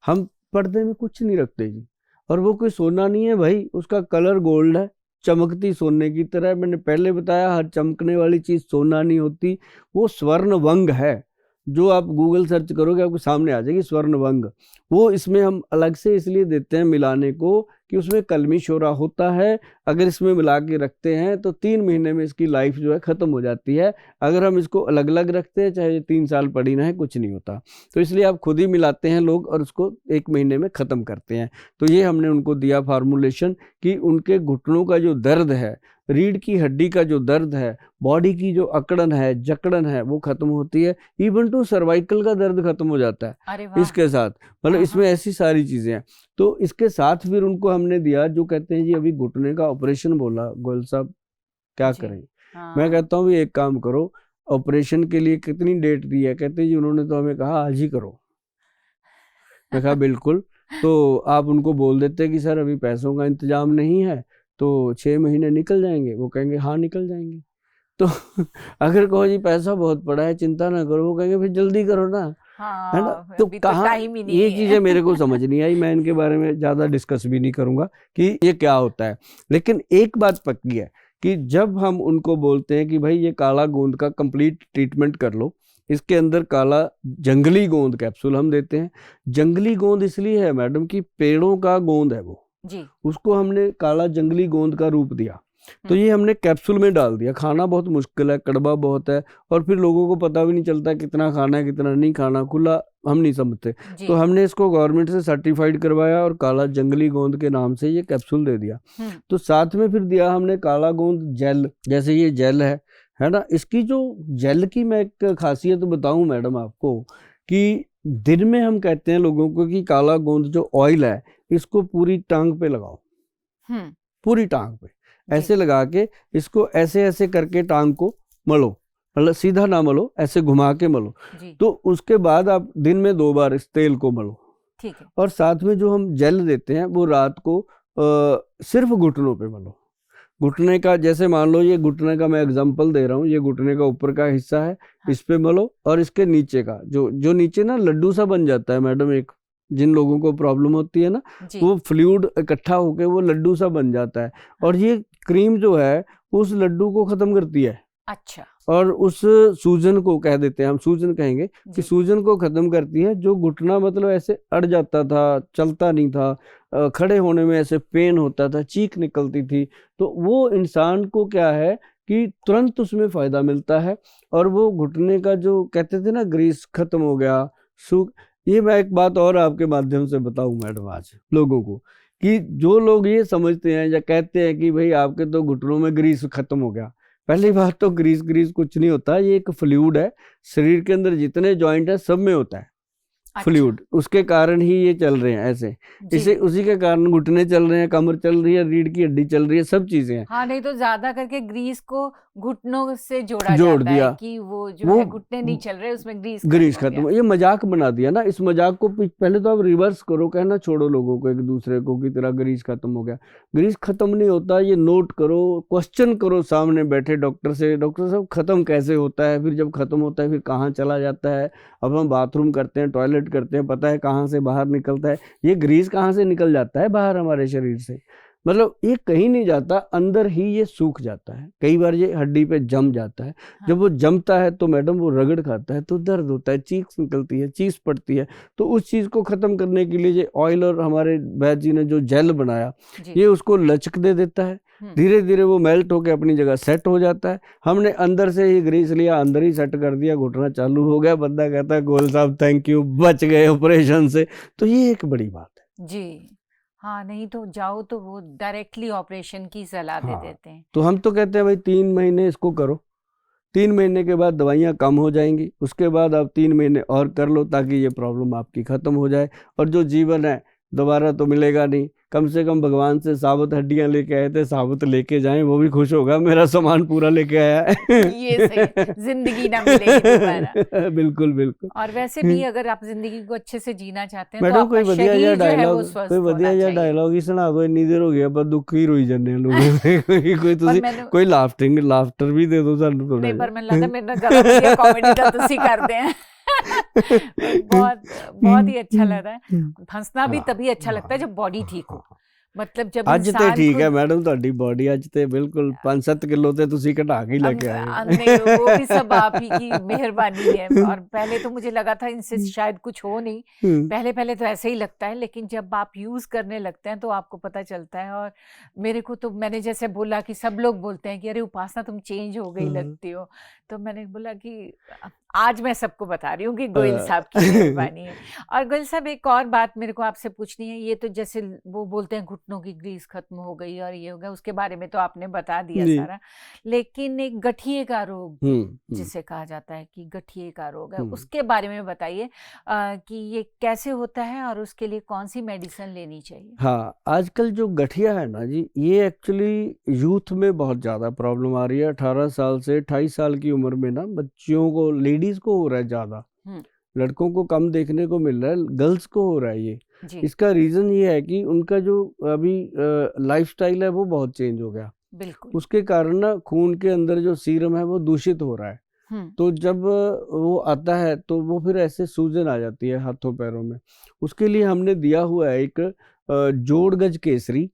हम पर्दे में कुछ नहीं रखते जी, और वो कोई सोना नहीं है भाई, उसका कलर गोल्ड है, चमकती सोने की तरह। मैंने पहले बताया हर चमकने वाली चीज सोना नहीं होती, वो स्वर्ण वंग है। जो आप गूगल सर्च करोगे आपको सामने आ जाएगी स्वर्ण वंग। वो इसमें हम अलग से इसलिए देते हैं मिलाने को कि उसमें कलमी शोरा होता है, अगर इसमें मिला के रखते हैं तो 3 महीने में इसकी लाइफ जो है खत्म हो जाती है। अगर हम इसको अलग अलग रखते हैं, चाहे 3 साल पड़ी ना है, कुछ नहीं होता। तो इसलिए आप खुद ही मिलाते हैं लोग और उसको 1 महीने में ख़त्म करते हैं। तो ये हमने उनको दिया फार्मूलेशन कि उनके घुटनों का जो दर्द है, रीढ़ की हड्डी का जो दर्द है, बॉडी की जो अकड़न है, जकड़न है, वो खत्म होती है। इवन टू सर्वाइकल का दर्द खत्म हो जाता है अरे वाह। इसके साथ, मतलब इसमें ऐसी सारी चीजें हैं। तो इसके साथ फिर उनको हमने दिया, जो कहते हैं जी अभी घुटने का ऑपरेशन बोला गोयल साहब, क्या जी करें। मैं हाँ कहता हूँ एक काम करो, ऑपरेशन के लिए कितनी डेट दी है, कहते हैं जी उन्होंने तो हमें कहा आज ही करो। मैं कहा बिल्कुल। तो आप उनको बोल देते कि सर अभी पैसों का इंतजाम नहीं है, तो 6 महीने निकल जाएंगे, वो कहेंगे हाँ निकल जाएंगे। तो अगर कहो जी पैसा बहुत पड़ा है चिंता ना करो, वो कहेंगे फिर जल्दी करो ना, है ना। हाँ तो अभी तो कहाँ टाइम ही ये नहीं है। चीजें मेरे को समझ नहीं आई, मैं इनके बारे में ज्यादा डिस्कस भी नहीं करूंगा कि ये क्या होता है। लेकिन एक बात पक्की है कि जब हम उनको बोलते हैं कि भाई ये काला गोंद का कंप्लीट ट्रीटमेंट कर लो, इसके अंदर काला जंगली गोंद कैप्सूल हम देते हैं। जंगली गोंद इसलिए है मैडम कि पेड़ों का गोंद है वो, जी उसको हमने काला जंगली गोंद का रूप दिया। तो ये हमने कैप्सूल में डाल दिया। खाना बहुत मुश्किल है, कड़वा बहुत है, और फिर लोगों को पता भी नहीं चलता कितना खाना है कितना नहीं खाना, खुला हम नहीं समझते। जी तो हमने इसको गवर्नमेंट से सर्टिफाइड करवाया और काला जंगली गोंद के नाम से ये कैप्सूल दे दिया। तो साथ में फिर दिया हमने काला गोंद जेल, जैसे ये जेल है ना। इसकी जो जेल की मैं एक खासियत बताऊं मैडम आपको, कि दिन में हम कहते हैं लोगों को कि काला गोंद जो ऑयल है इसको पूरी टांग पे लगाओ, पूरी टांग पे ऐसे लगा के इसको ऐसे ऐसे करके टांग को मलो, मतलब सीधा ना मलो, ऐसे घुमा के मलो। तो उसके बाद आप दिन में 2 बार इस तेल को मलो। ठीक है। और साथ में जो हम जेल देते हैं वो रात को सिर्फ घुटनों पे मलो। घुटने का, जैसे मान लो ये घुटने का मैं एग्जांपल दे रहा हूँ, ये घुटने का ऊपर का हिस्सा है, इस पे मलो, और इसके नीचे का जो नीचे ना लड्डू सा बन जाता है मैडम, एक जिन लोगों को प्रॉब्लम होती है ना, वो फ्लूइड इकट्ठा होके वो लड्डू सा बन जाता है, और ये क्रीम जो है उस लड्डू को खत्म करती है। अच्छा। और उस सूजन को कह देते हैं, हम सूजन कहेंगे कि सूजन को खत्म करती है। जो घुटना मतलब ऐसे अड़ जाता था, चलता नहीं था, खड़े होने में ऐसे पेन होता था, चीख निकलती थी, तो वो इंसान को क्या है कि तुरंत उसमें फायदा मिलता है। और वो घुटने का जो कहते थे ना ग्रीस खत्म हो गया, सूख। ये मैं एक बात और आपके माध्यम से बताऊं मैडम आज लोगों को, कि जो लोग ये समझते हैं या कहते हैं कि भाई आपके तो घुटनों में ग्रीस खत्म हो गया, पहली बात तो ग्रीस कुछ नहीं होता, ये एक फ्लूइड है। शरीर के अंदर जितने जॉइंट है सब में होता है फ्लूइड, उसके कारण ही ये चल रहे हैं ऐसे, इसे उसी के कारण घुटने चल रहे हैं, कमर चल रही है, रीढ़ की हड्डी चल रही है, सब चीजें हैं। हाँ, नहीं तो ज्यादा करके ग्रीस को घुटनों से जोड़ जाता है कि वो जो है घुटने नहीं चल रहे, उसमें ग्रीस खत्म। ये मजाक बना दिया ना, इस मजाक को पहले तो आप रिवर्स करो, कहना छोड़ो लोगों को एक दूसरे को कि तेरा ग्रीस खत्म हो गया। ग्रीस खत्म नहीं होता, ये नोट करो, क्वेश्चन करो सामने बैठे डॉक्टर से, डॉक्टर साहब खत्म कैसे होता है, फिर जब खत्म होता है फिर कहाँ चला जाता है। अब हम बाथरूम करते हैं, टॉयलेट करते हैं, पता है कहाँ से बाहर निकलता है, ये ग्रीस कहाँ से निकल जाता है बाहर हमारे शरीर से। मतलब ये कहीं नहीं जाता, अंदर ही ये सूख जाता है, कई बार ये हड्डी पे जम जाता है। हाँ। जब वो जमता है तो मैडम वो रगड़ खाता है तो दर्द होता है, चीख निकलती है, चीस पड़ती है। तो उस चीज को खत्म करने के लिए ये ऑयल और हमारे वैद्य जी ने जो जेल बनाया, ये उसको लचक दे देता है। धीरे धीरे वो मेल्ट होकर अपनी जगह सेट हो जाता है। हमने अंदर से ही ग्रीस लिया, अंदर ही सेट कर दिया, घुटना चालू हो गया, बंदा कहता है गोयल साहब थैंक यू, बच गए ऑपरेशन से। तो ये एक बड़ी बात है जी। हाँ, नहीं तो जाओ तो वो डायरेक्टली ऑपरेशन की सलाह दे देते हैं। तो हम तो कहते हैं भाई 3 महीने इसको करो, 3 महीने के बाद दवाइयाँ कम हो जाएंगी, उसके बाद आप 3 महीने और कर लो ताकि ये प्रॉब्लम आपकी खत्म हो जाए। और जो जीवन है दोबारा तो मिलेगा नहीं, कम से कम भगवान से साबुत हड्डियां लेके आए थे, साबुत लेके जाएं, वो भी खुश होगा मेरा सामान पूरा लेके आया है। ये सही, जिंदगी ना मिलेगी दोबारा। बिल्कुल बिल्कुल। और वैसे भी अगर आप जिंदगी को अच्छे से जीना चाहते हैं तो मैडम आपका कोई बढ़िया शरीर या जो है वो डायलॉग, स्वस्थ कोई होना बढ़िया या चाहिए। डायलॉग ही सुना दो, इतनी देर हो गई पर दुख ही रोई जाने लोगों से। कोई तुसी कोई लाफ्टर भी दे दो सानू थोड़ा। नहीं पर मैंने लगा मेरे ਨਾਲ ਜ਼ਿਆਦਾ ਵਧੀਆ कॉमेडी ਤਾਂ ਤੁਸੀਂ ਕਰਦੇ हैं। बहुत ही अच्छा लग रहा है। हंसना भी तभी अच्छा लगता है जब बॉडी ठीक हो, मतलब जब ਅੱਜ ਤੇ इंसान ਠੀਕ खुद ਹੈ मैडम ਤੁਹਾਡੀ ਬੋਡੀ ਅੱਜ ਤੇ ਬਿਲकुल 5-7 किलो ਤੇ ਤੁਸੀਂ ਘਟਾ ਕੇ ਲੈ के आए। नहीं वो भी सब आप ही की मेहरबानी है। और पहले तो मुझे लगा था इनसे शायद कुछ हो नहीं, पहले तो ऐसे ही लगता है, लेकिन जब आप यूज करने लगते हैं तो आपको पता चलता है। और मेरे को तो, मैंने जैसे बोला कि सब लोग बोलते हैं कि अरे उपासना तुम चेंज हो गई लगती हो, तो मैंने बोला कि आज मैं सबको बता रही हूँ कि गोयल साहब की मेहरबानी है। और गोयल साहब एक और बात मेरे को आपसे पूछनी है, ये तो जैसे वो बोलते हैं घुटनों की ग्रीस खत्म हो गई और ये हो गया, उसके बारे में तो आपने बता दिया सारा, लेकिन एक गठिए का रोग जिसे कहा जाता है कि गठिए का रोग है, उसके बारे में बताइए कि ये कैसे होता है और उसके लिए कौन सी मेडिसिन लेनी चाहिए। हाँ, आजकल जो गठिया है ना जी, ये एक्चुअली यूथ में बहुत ज्यादा प्रॉब्लम आ रही है। 18 साल से 28 साल की उम्र में ना बच्चियों को, लेडीज को हो रहा है ज्यादा, लड़कों को कम देखने को मिल रहा है, गर्ल्स को हो रहा है ये। इसका रीजन ये है कि उनका जो अभी लाइफस्टाइल है वो बहुत चेंज हो गया। बिल्कुल। उसके कारण ना खून के अंदर जो सीरम है वो दूषित हो रहा है। तो जब वो आता है तो वो फिर ऐसे सूजन आ जाती है हाथों पैरों में। उसके लिए हमने दिया हुआ है एक जोड़गज केसरी।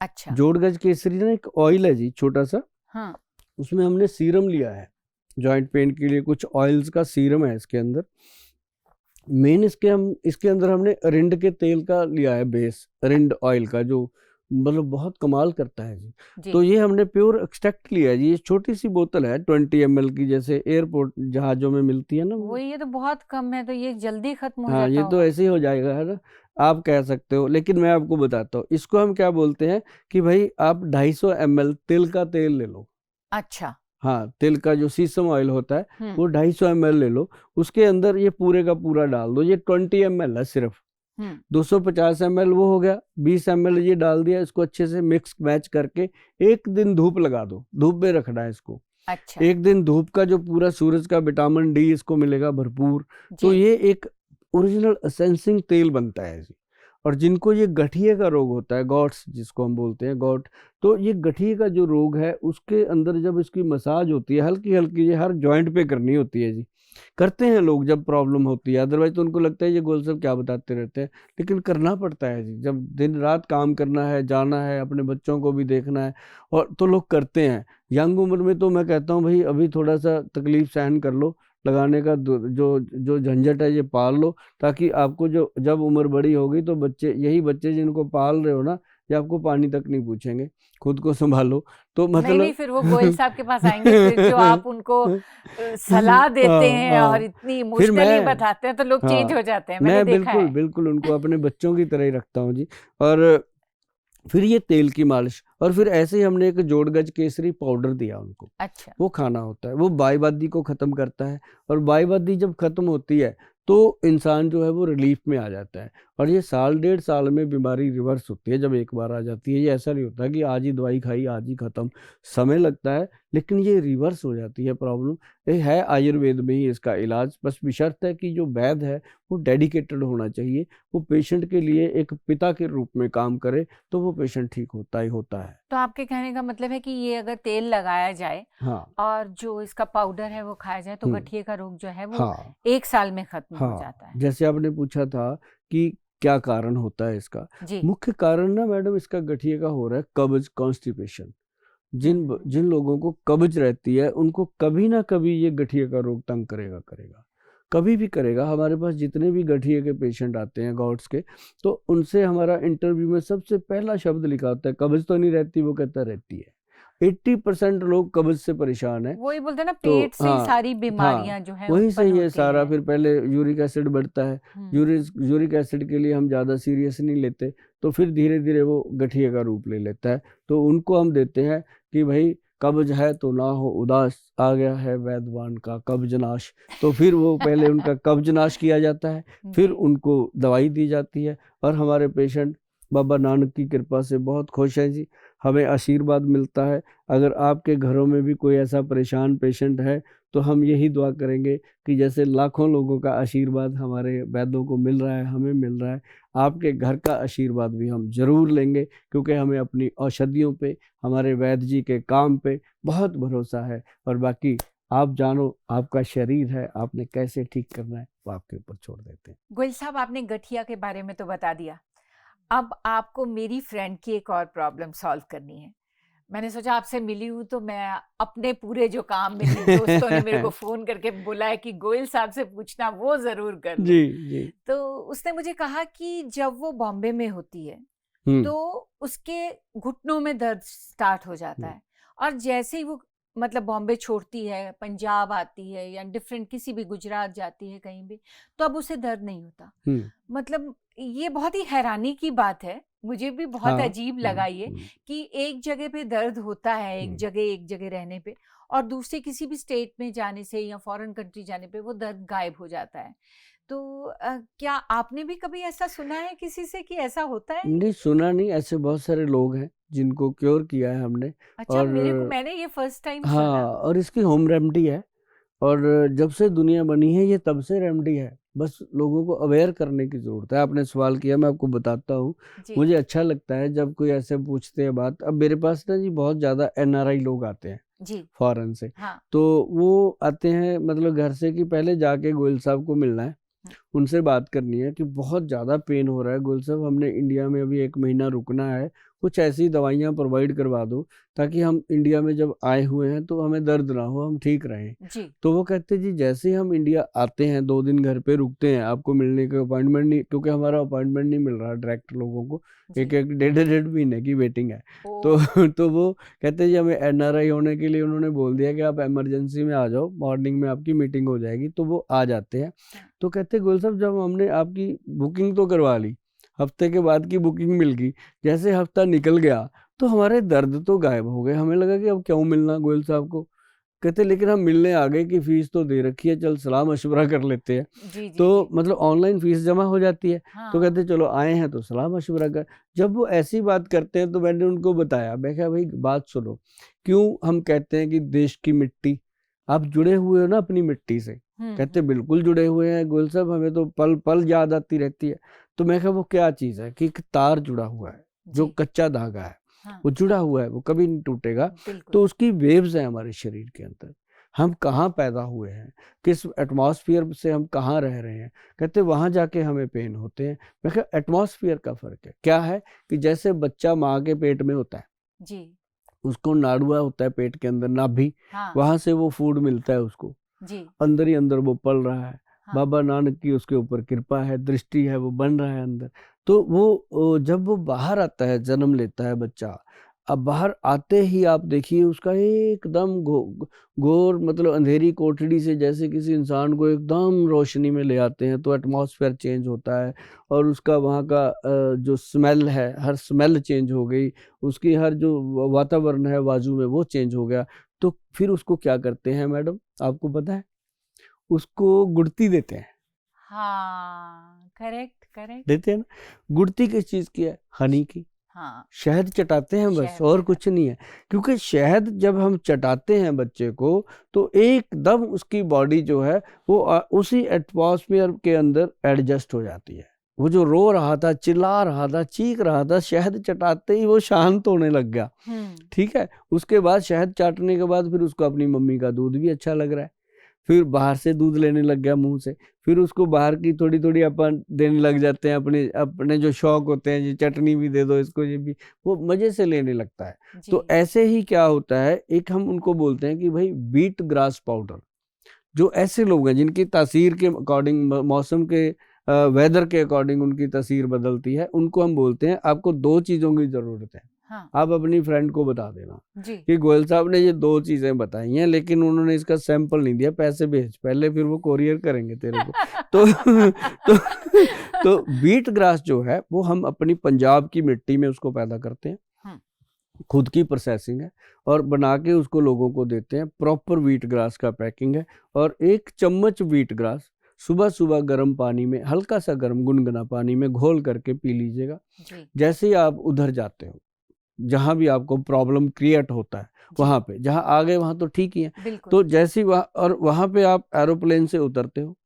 अच्छा। जोड़गज केसरी ना एक ऑयल है जी, छोटा सा। हाँ। उसमें हमने सीरम लिया है जॉइंट पेन के लिए, कुछ ऑयल्स का सीरम है इसके अंदर। मेन इसके अंदर हमने रिंड के तेल का लिया है बेस, रिंड ऑयल का, जो मतलब बहुत कमाल करता है जी। तो ये हमने प्योर एक्सट्रैक्ट लिया है जी। ये छोटी सी बोतल है 20 ml की, जैसे एयरपोर्ट जहाजों में मिलती है ना वो। ये तो बहुत कम है, तो ये जल्दी खत्म हो जाता हाँ, ये तो ऐसे ही हो जाएगा, है ना, आप कह सकते हो, लेकिन मैं आपको बताता हूँ इसको हम क्या बोलते हैं कि भाई आप 250 ml तिल का तेल ले लो। अच्छा। हाँ, तिल का जो सीसम ऑयल होता है वो 250 ml ले लो, उसके अंदर ये पूरे का पूरा डाल दो। ये 20 ml है सिर्फ, 250 ml वो हो गया, 20 ml ये डाल दिया। इसको अच्छे से मिक्स मैच करके एक दिन धूप लगा दो, धूप में रखना है इसको। अच्छा। एक दिन धूप का जो पूरा सूरज का विटामिन डी इसको मिलेगा भरपूर, तो ये एक ओरिजिनल असेंसिंग तेल बनता है जी। और जिनको ये गठिए का रोग होता है, गॉट्स जिसको हम बोलते हैं, गॉट, तो ये गठिए का जो रोग है उसके अंदर जब इसकी मसाज होती है हल्की हल्की, ये हर जॉइंट पे करनी होती है जी। करते हैं लोग जब प्रॉब्लम होती है, अदरवाइज तो उनको लगता है ये गोल सब क्या बताते रहते हैं, लेकिन करना पड़ता है जी। जब दिन रात काम करना है, जाना है, अपने बच्चों को भी देखना है, और तो लोग करते हैं। यंग उम्र में तो मैं कहता हूँ भाई अभी थोड़ा सा तकलीफ सहन कर लो, लगाने का जो जो झंझट है ये पाल लो, ताकि आपको जो जब उम्र बड़ी होगी तो यही बच्चे जिनको पाल रहे हो ना, ये आपको पानी तक नहीं पूछेंगे, खुद को संभालो। तो मतलब नहीं, फिर वो गोयल साहब के पास आएंगे, फिर जो आप उनको सलाह देते हैं और इतनी इमोशनली बताते हैं तो लोग चेंज हो जाते हैं, मैंने देखा है। बिल्कुल उनको अपने बच्चों की तरह ही रखता हूँ जी। और फिर ये तेल की मालिश, और फिर ऐसे ही हमने एक जोड़गज केसरी पाउडर दिया उनको। अच्छा। वो खाना होता है, वो बाईबादी को खत्म करता है, और बाईबादी जब खत्म होती है तो इंसान जो है वो रिलीफ में आ जाता है। और ये 1.5 साल में बीमारी रिवर्स होती है जब एक बार आ जाती है। ये ऐसा नहीं होता कि आज ही दवाई खाई आज ही खत्म, समय लगता है, लेकिन ये रिवर्स हो जाती है प्रॉब्लम। ये है आयुर्वेद में ही इसका इलाज, बस बशर्त है कि जो वैद्य है वो डेडिकेटेड होना चाहिए, वो पेशेंट के लिए एक पिता के रूप में काम करे, तो वो पेशेंट ठीक होता ही होता है। तो आपके कहने का मतलब है कि ये अगर तेल लगाया जाए, हाँ, और जो इसका पाउडर है वो खाया जाए, तो गठिए का रोग जो है वो 1 साल में खत्म हो जाता है। जैसे आपने पूछा था कि क्या कारण होता है इसका। जी। मुख्य कारण ना मैडम इसका गठिया का हो रहा है कब्ज, कॉन्स्टिपेशन। जिन लोगों को कब्ज रहती है उनको कभी ना कभी ये गठिया का रोग तंग करेगा, कभी भी करेगा। हमारे पास जितने भी गठिया के पेशेंट आते हैं गॉट्स के, तो उनसे हमारा इंटरव्यू में सबसे पहला शब्द लिखा होता है, कब्ज तो नहीं रहती? वो कहता रहती है। 80% लोग कब्ज से परेशान है। वही बोलते हैं ना, तो पेट से ही हाँ, सारी हाँ, बीमारियां जो है वहीं से उत्पन्न ये होती सारा, हैं। फिर पहले यूरिक एसिड बढ़ता है, यूरिक एसिड के लिए हम ज़्यादा सीरियस नहीं लेते, तो फिर धीरे धीरे वो गठिया का रूप ले लेता है। तो उनको हम देते हैं कि भाई कब्ज है तो ना हो उदास, आ गया है वैद्यवान का कब्ज नाश। तो फिर वो पहले उनका कब्ज नाश किया जाता है, फिर उनको दवाई दी जाती है। और हमारे पेशेंट बाबा नानक की कृपा से बहुत खुश हैं जी, हमें आशीर्वाद मिलता है। अगर आपके घरों में भी कोई ऐसा परेशान पेशेंट है तो हम यही दुआ करेंगे कि जैसे लाखों लोगों का आशीर्वाद हमारे वैद्यों को मिल रहा है, हमें मिल रहा है, आपके घर का आशीर्वाद भी हम ज़रूर लेंगे, क्योंकि हमें अपनी औषधियों पे, हमारे वैद्य जी के काम पे बहुत भरोसा है। और बाकी आप जानो, आपका शरीर है, आपने कैसे ठीक करना है वो आपके ऊपर छोड़ देते हैं। गोयल साहब, आपने गठिया के बारे में तो बता दिया, अब आपको मेरी फ्रेंड की एक और प्रॉब्लम सॉल्व करनी है। मैंने सोचा आपसे मिली हूँ तो मैं अपने पूरे जो काम मेरे दोस्तों ने मेरे को फोन करके बोला है कि गोयल साहब से पूछना, वो जरूर कर लो। जी। तो उसने मुझे कहा कि जब वो बॉम्बे में होती है तो उसके घुटनों में दर्द स्टार्ट हो जाता है, और जैसे ही वो मतलब बॉम्बे छोड़ती है, पंजाब आती है या डिफरेंट किसी भी, गुजरात जाती है कहीं भी, तो अब उसे दर्द नहीं होता। मतलब ये बहुत ही हैरानी की बात है, मुझे भी बहुत अजीब लगा ये कि एक जगह पे दर्द होता है, एक जगह रहने पे, और दूसरे किसी भी स्टेट में जाने से या फॉरेन कंट्री जाने पे वो दर्द गायब हो जाता है। तो क्या आपने भी कभी ऐसा सुना है किसी से कि ऐसा होता है? नहीं, सुना नहीं, ऐसे बहुत सारे लोग हैं जिनको क्योर किया है हमने। अच्छा, और मैंने ये फर्स्ट टाइम हाँ, सुना। और इसकी होम रेमेडी है, और जब से दुनिया बनी है ये तब से रेमेडी है, बस लोगों को अवेयर करने की ज़रूरत है। आपने सवाल किया, मैं आपको बताता हूँ। मुझे अच्छा लगता है जब कोई ऐसे पूछते हैं बात। अब मेरे पास ना जी बहुत ज़्यादा NRI लोग आते हैं जी, फॉरेन से। हाँ। तो वो आते हैं मतलब घर से कि पहले जाके गोयल साहब को मिलना है, उनसे बात करनी है कि बहुत ज़्यादा पेन हो रहा है गोयल साहब, हमने इंडिया में अभी 1 महीना रुकना है, कुछ ऐसी दवाइयाँ प्रोवाइड करवा दो ताकि हम इंडिया में जब आए हुए हैं तो हमें दर्द ना हो, हम ठीक रहें। जी। तो वो कहते जी जैसे ही हम इंडिया आते हैं 2 दिन घर पे रुकते हैं, आपको मिलने का अपॉइंटमेंट नहीं, क्योंकि हमारा अपॉइंटमेंट नहीं मिल रहा डायरेक्ट लोगों को, एक डेढ़ महीने की वेटिंग है। तो वो कहते जी हमें NRI होने के लिए उन्होंने बोल दिया कि आप इमरजेंसी में आ जाओ, मॉर्निंग में आपकी मीटिंग हो जाएगी। तो वो आ जाते हैं। तो कहते गोयल साहब जब हमने आपकी बुकिंग तो करवा ली, हफ्ते के बाद की बुकिंग मिल गई, जैसे हफ्ता निकल गया तो हमारे दर्द तो गायब हो गए। हमें लगा कि अब क्यों मिलना गोयल साहब को। कहते लेकिन हम मिलने आ गए कि फीस तो दे रखी है, चल सलाह मशवरा कर लेते हैं। तो मतलब ऑनलाइन फीस जमा हो जाती है। तो कहते चलो आए हैं तो सलाह मशवरा कर। जब वो ऐसी बात करते हैं तो मैंने उनको बताया, मैं कहा भाई बात सुनो, क्यों हम कहते हैं कि देश की मिट्टी, आप जुड़े हुए हो ना अपनी मिट्टी से? कहते बिल्कुल जुड़े हुए हैं गोयल साहब, हमें तो पल पल याद आती रहती है। तो मैं कहा वो क्या चीज़ है? कि एक तार जुड़ा हुआ है, जो कच्चा धागा है, वो जुड़ा हुआ है, वो कभी नहीं टूटेगा। तो उसकी वेव्स हैं हमारे शरीर के अंदर। हम कहाँ पैदा हुए हैं, किस एटमॉस्फेयर से हम कहाँ रह रहे हैं, कहते वहाँ जाके हमें पेन होते हैं। मैं कहा एटमॉस्फेयर का फर्क है। क्या है कि जैसे बच्चा माँ के पेट में होता है जी, उसको नाड़ुआ होता है पेट के अंदर, नाभि, वहां से वो फूड मिलता है उसको जी, अंदर ही अंदर वो पल रहा है। बाबा नानक की उसके ऊपर कृपा है, दृष्टि है, वो बन रहा है अंदर। तो वो जब वो बाहर आता है, जन्म लेता है बच्चा, अब बाहर आते ही आप देखिए उसका एकदम घोर मतलब अंधेरी कोठरी से जैसे किसी इंसान को एकदम रोशनी में ले आते हैं, तो एटमॉस्फेयर चेंज होता है, और उसका वहाँ का जो स्मेल है, हर स्मेल चेंज हो गई, उसकी हर जो वातावरण है बाजू में वो चेंज हो गया। तो फिर उसको क्या करते हैं मैडम, आपको पता है? उसको गुड़ती देते हैं। हाँ, करेक्ट देते हैं ना। गुड़ती किस चीज की है? हनी की। हाँ, शहद चटाते हैं बस, और कुछ नहीं है। क्योंकि शहद जब हम चटाते हैं बच्चे को तो एकदम उसकी बॉडी जो है वो उसी एटमॉस्फेयर के अंदर एडजस्ट हो जाती है। वो जो रो रहा था, चिल्ला रहा था, चीख रहा था, शहद चटाते ही वो शांत होने लग गया। ठीक है। उसके बाद शहद चाटने के बाद फिर उसको अपनी मम्मी का दूध भी अच्छा लग रहा है। फिर बाहर से दूध लेने लग गया मुंह से, फिर उसको बाहर की थोड़ी थोड़ी अपन देने लग जाते हैं, अपने अपने जो शौक होते हैं, ये चटनी भी दे दो इसको, ये भी, वो मजे से लेने लगता है। तो ऐसे ही क्या होता है, एक हम उनको बोलते हैं कि भाई व्हीट ग्रास पाउडर, जो ऐसे लोग हैं जिनकी तासीर के अकॉर्डिंग, मौसम के वेदर के अकॉर्डिंग उनकी तासीर बदलती है, उनको हम बोलते हैं आपको 2 चीजों की जरूरत है। हाँ। आप अपनी फ्रेंड को बता देना जी। कि गोयल साहब ने ये 2 चीजें बताई हैं, लेकिन उन्होंने इसका सैंपल नहीं दिया, पैसे भेज पहले, फिर वो कोरियर करेंगे तेरे को। तो तो व्हीट ग्रास जो है वो हम अपनी पंजाब की मिट्टी में उसको पैदा करते हैं, खुद की प्रोसेसिंग है, और बना के उसको लोगों को देते हैं। प्रॉपर व्हीट ग्रास का पैकिंग है, और 1 चम्मच व्हीट ग्रास सुबह सुबह गर्म पानी में, हल्का सा गर्म गुनगुना पानी में घोल करके पी लीजिएगा। जैसे ही आप उधर जाते हो, जहां भी आपको प्रॉब्लम क्रिएट होता है, वहां पे, जहां आ गए वहां तो ठीक ही है, तो जैसे ही वहां पे आप एरोप्लेन से उतरते हो,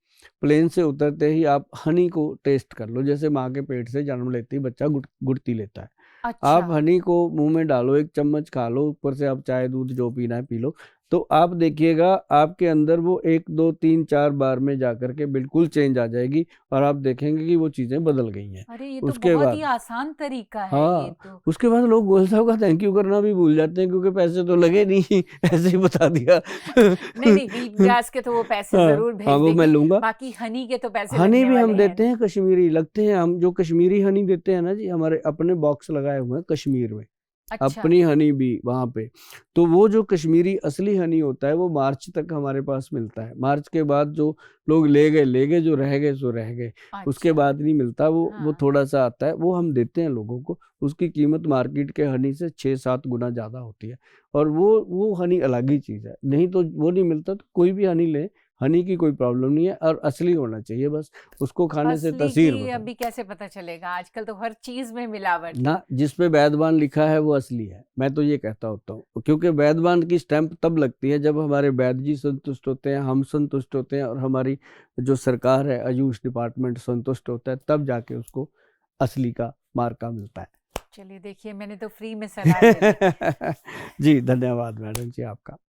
प्लेन से उतरते ही आप हनी को टेस्ट कर लो। जैसे माँ के पेट से जन्म लेते ही बच्चा गुड़ती लेता है, अच्छा। आप हनी को मुंह में डालो, 1 चम्मच खा लो, ऊपर से आप चाय दूध जो पीना है पी लो, तो आप देखिएगा आपके अंदर वो 1 2 3 4 बार में जाकर के बिल्कुल चेंज आ जाएगी, और आप देखेंगे कि वो चीजें बदल गई हैं। अरे ये तो उसके बहुत बाद ही आसान तरीका है। हाँ, ये तो उसके बाद लोग गोयल साहब का थैंक यू करना भी भूल जाते हैं, क्योंकि पैसे तो लगे नहीं, ऐसे ही बता दिया। नहीं, व्हीट ग्रास के तो वो पैसे हाँ, जरूर भेज हाँ, वो मैं देंगे, लूंगा। बाकी हनी के तो पैसे हनी लगने भी हम वाले देते हैं। हैं, कश्मीरी लगते हैं, हम जो कश्मीरी हनी देते हैं ना जी, हमारे अपने बॉक्स लगाए हुए हैं कश्मीर में। अच्छा। अपनी हनी भी वहां पे, तो वो जो कश्मीरी असली हनी होता है वो मार्च तक हमारे पास मिलता है। मार्च के बाद जो लोग ले गए, जो रह गए सो रह गए, उसके बाद नहीं मिलता वो। हाँ। वो थोड़ा सा आता है, वो हम देते हैं लोगों को। उसकी कीमत मार्केट के हनी से 6-7 गुना ज्यादा होती है, और वो हनी अलग ही चीज है, नहीं तो वो नहीं मिलता। तो कोई भी हनी ले, हनी की कोई प्रॉब्लम नहीं है, और असली होना चाहिए बस, उसको खाने से तासीर बदल। अभी कैसे पता चलेगा, आजकल तो हर चीज में मिलावट ना, जिस पे वैद्यवान लिखा है वो असली है, मैं तो ये कहता होता हूँ। क्योंकि वैद्यवान की स्टैंप तब लगती है जब हमारे वैद्य जी संतुष्ट होते हैं, हम संतुष्ट होते हैं, और हमारी जो सरकार है, आयुष डिपार्टमेंट संतुष्ट होता है, तब जाके उसको असली का मार्का मिलता है। चलिए देखिए, मैंने तो फ्री में सलाह दे दी। जी धन्यवाद मैडम जी आपका।